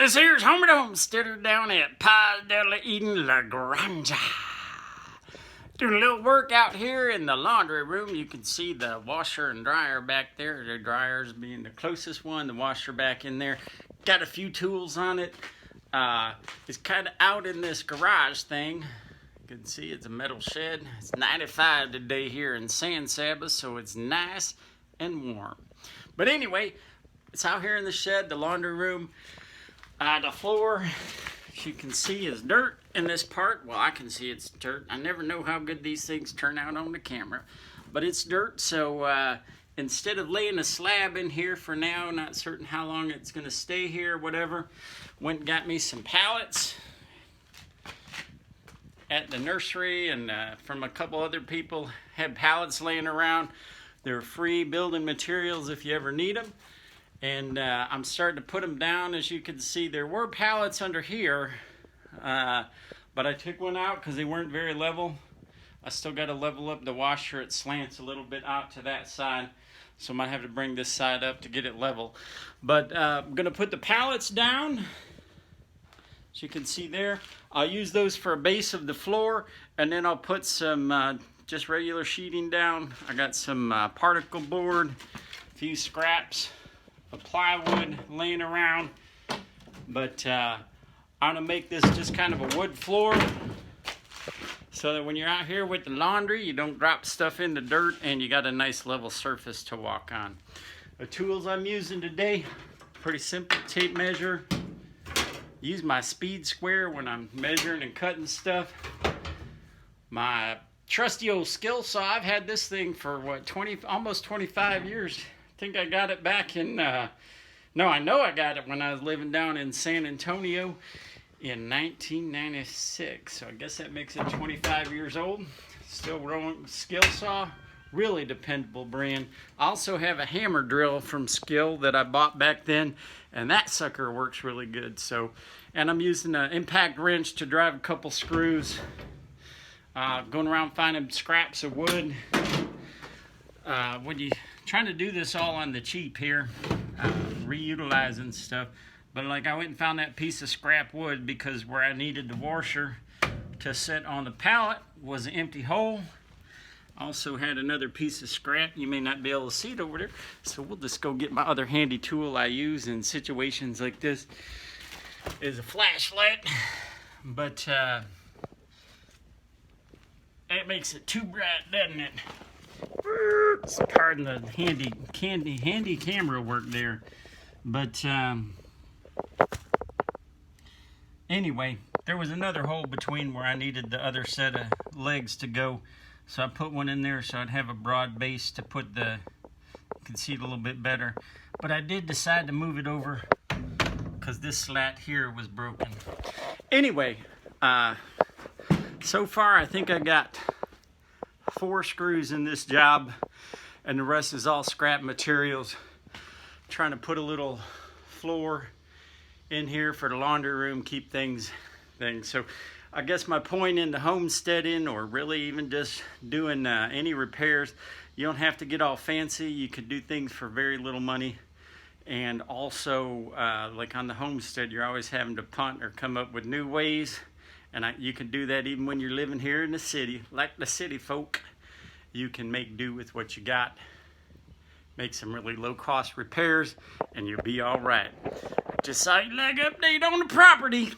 This here's Homesteader down at Pallets Eden La Granja. Doing a little work out here in the laundry room. You can see the washer and dryer back there. The dryer's being the closest one, the washer back in there. Got a few tools on it. It's kind of out in this garage thing. You can see it's a metal shed. It's 95 today here in San Saba, so it's nice and warm. But anyway, it's out here in the shed, the laundry room. The floor, as you can see, is dirt in this part. Well, I can see it's dirt. I never know how good these things turn out on the camera. But it's dirt, so instead of laying a slab in here for now, not certain how long it's going to stay here, whatever, went and got me some pallets at the nursery, and from a couple other people, had pallets laying around. They're free building materials if you ever need them. And I'm starting to put them down. As you can see, there were pallets under here, but I took one out because they weren't very level. I still got to level up the washer. It slants a little bit out to that side, so I might have to bring this side up to get it level. But I'm going to put the pallets down. As you can see there, I'll use those for a base of the floor, and then I'll put some just regular sheeting down. I got some particle board, a few scraps of plywood laying around, but I'm gonna make this just kind of a wood floor so that when you're out here with the laundry, you don't drop stuff in the dirt and you got a nice level surface to walk on. The tools I'm using today, pretty simple: tape measure. Use my speed square when I'm measuring and cutting stuff. My trusty old skill saw. I've had this thing for what, almost 25 years. I think I got it back in, I know I got it when I was living down in San Antonio in 1996. So I guess that makes it 25 years old. Still rolling skill saw. Really dependable brand. I also have a hammer drill from Skill that I bought back then, and that sucker works really good. So, and I'm using an impact wrench to drive a couple screws. Going around finding scraps of wood. When you trying to do this all on the cheap here, reutilizing stuff, but like I went and found that piece of scrap wood because where I needed the washer to sit on the pallet was an empty hole. Also had another piece of scrap. You may not be able to see it over there, so we'll just go get my other handy tool I use in situations like this, is a flashlight. But that makes it too bright, doesn't it? Pardon the handy camera work there. But anyway, there was another hole between where I needed the other set of legs to go, so I put one in there so I'd have a broad base to put you can see it a little bit better. But I did decide to move it over because this slat here was broken. Anyway, so far I think I got 4 screws in this job, and the rest is all scrap materials. Trying to put a little floor in here for the laundry room, keep things. So I guess my point in the homesteading, or really even just doing any repairs, you don't have to get all fancy. You could do things for very little money. And also, like on the homestead, you're always having to punt or come up with new ways. And you can do that even when you're living here in the city. Like the city folk, you can make do with what you got. Make some really low-cost repairs, and you'll be all right. Just saw your leg update on the property.